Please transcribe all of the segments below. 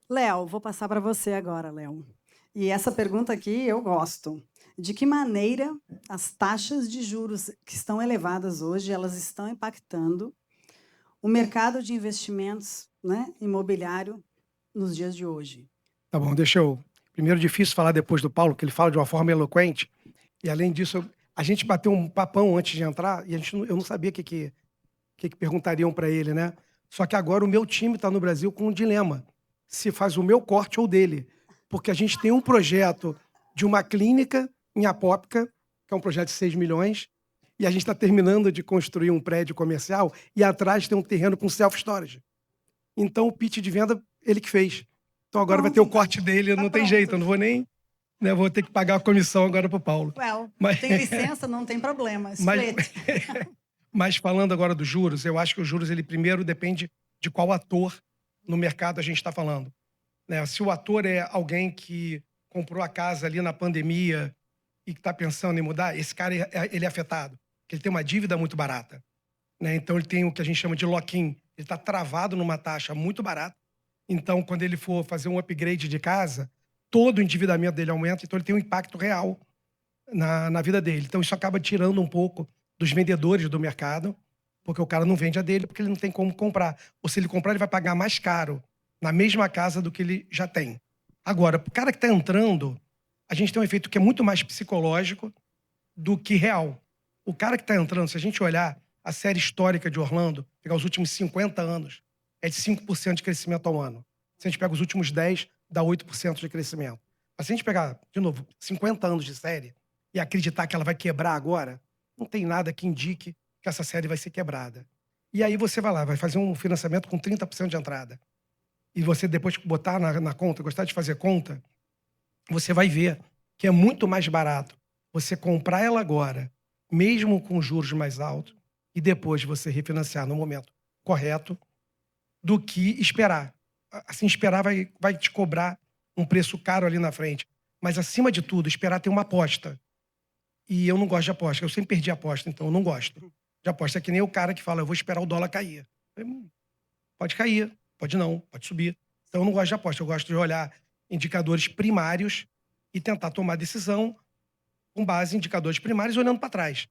Léo, vou passar para você agora, Léo. E essa pergunta aqui eu gosto. De que maneira as taxas de juros que estão elevadas hoje, elas estão impactando o mercado de investimentos, né, imobiliário nos dias de hoje? Tá bom, deixa eu primeiro difícil falar depois do Paulo, que ele fala de uma forma eloquente, e além disso, a gente bateu um papão antes de entrar e eu não sabia o que perguntariam para ele, né. Só que agora o meu time está no Brasil com um dilema, se faz o meu corte ou dele. Porque a gente tem um projeto de uma clínica em Apópica, que é um projeto de 6 milhões, e a gente está terminando de construir um prédio comercial e atrás tem um terreno com self-storage. Então o pitch de venda, ele que fez. Então agora vai ter Pronto, o então. corte dele, Tá não tem jeito, pronto. eu não vou nem, né, vou ter que pagar a comissão agora para o Paulo. Well, Mas tem licença, não tem problema, mas split. mas falando agora dos juros, eu acho que os juros, ele primeiro depende de qual ator no mercado a gente está falando, né. Se o ator é alguém que comprou a casa ali na pandemia e que está pensando em mudar, esse cara ele é afetado, porque ele tem uma dívida muito barata, né. Então ele tem o que a gente chama de lock-in, ele está travado numa taxa muito barata, então quando ele for fazer um upgrade de casa, todo o endividamento dele aumenta, então ele tem um impacto real na vida dele. Então isso acaba tirando um pouco dos vendedores do mercado, porque o cara não vende a dele, porque ele não tem como comprar. Ou se ele comprar, ele vai pagar mais caro na mesma casa do que ele já tem. Agora, para o cara que está entrando, a gente tem um efeito que é muito mais psicológico do que real. O cara que está entrando, se a gente olhar a série histórica de Orlando, pegar os últimos 50 anos, é de 5% de crescimento ao ano. Se a gente pega os últimos 10, dá 8% de crescimento. Mas se a gente pegar, de novo, 50 anos de série e acreditar que ela vai quebrar agora, não tem nada que indique que essa série vai ser quebrada. E aí você vai lá, vai fazer um financiamento com 30% de entrada. E você depois botar na conta, gostar de fazer conta, você vai ver que é muito mais barato você comprar ela agora, mesmo com juros mais altos, e depois você refinanciar no momento correto, do que esperar. Assim, esperar vai te cobrar um preço caro ali na frente. Mas, acima de tudo, esperar ter uma aposta. E eu não gosto de aposta, eu sempre perdi aposta, então eu não gosto de aposta. É que nem o cara que fala: "Eu vou esperar o dólar cair". Pode cair, pode não, pode subir. Então eu não gosto de aposta, eu gosto de olhar indicadores primários e tentar tomar decisão com base em indicadores primários olhando para trás,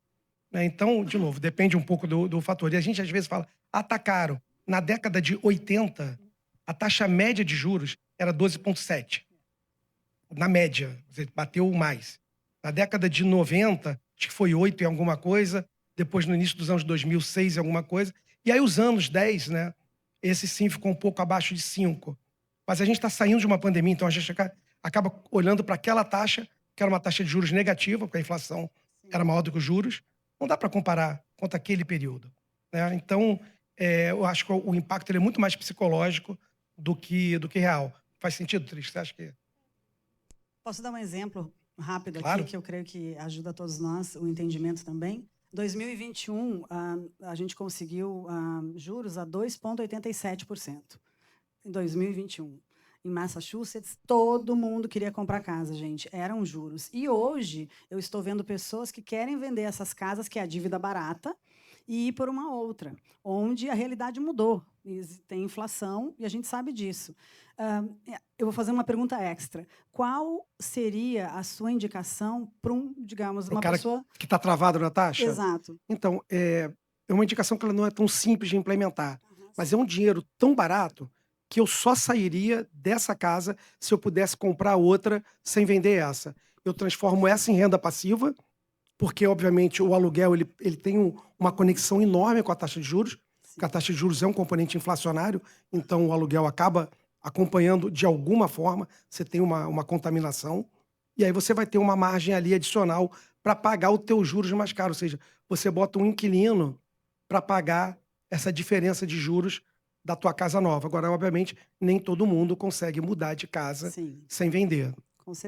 né. Então, de novo, depende um pouco do fator. E a gente às vezes fala: "Ah, tá caro". Na década de 80, a taxa média de juros era 12,7. Na média, quer dizer, bateu mais. Na década de 90, acho que foi 8 e alguma coisa, depois no início dos anos 2000, 6 e alguma coisa, e aí os anos 10, né, esse sim ficou um pouco abaixo de 5. Mas a gente está saindo de uma pandemia, então a gente acaba olhando para aquela taxa, que era uma taxa de juros negativa, porque a inflação era Sim. maior do que os juros, não dá para comparar contra aquele período, né. Então, eu acho que o impacto ele é muito mais psicológico do que real. Faz sentido, Tris? Você acha que Posso dar um exemplo rápido aqui, claro? que eu creio que ajuda a todos nós, o entendimento também? 2021, a gente conseguiu juros a 2,87%. Em 2021. Em Massachusetts, todo mundo queria comprar casa, gente. Eram juros. E hoje, eu estou vendo pessoas que querem vender essas casas, que é a dívida barata, e ir por uma outra, onde a realidade mudou. Tem inflação e a gente sabe disso. Eu vou fazer uma pergunta extra. Qual seria a sua indicação para digamos, Para o uma cara pessoa. que está travado na taxa? Exato. Então, é uma indicação que ela não é tão simples de implementar, Aham, mas é sim. um dinheiro tão barato que eu só sairia dessa casa se eu pudesse comprar outra sem vender essa. Eu transformo essa em Perfeito. renda passiva, porque obviamente o aluguel ele tem uma conexão enorme com a taxa de juros, porque a Sim. taxa de juros é um componente inflacionário, então o aluguel acaba acompanhando de alguma forma, você tem uma contaminação, e aí você vai ter uma margem ali adicional para pagar os teus juros mais caros, ou seja, você bota um inquilino para pagar essa diferença de juros da tua casa nova. Agora, obviamente, nem todo mundo consegue mudar de casa Sim, sem vender. com certeza.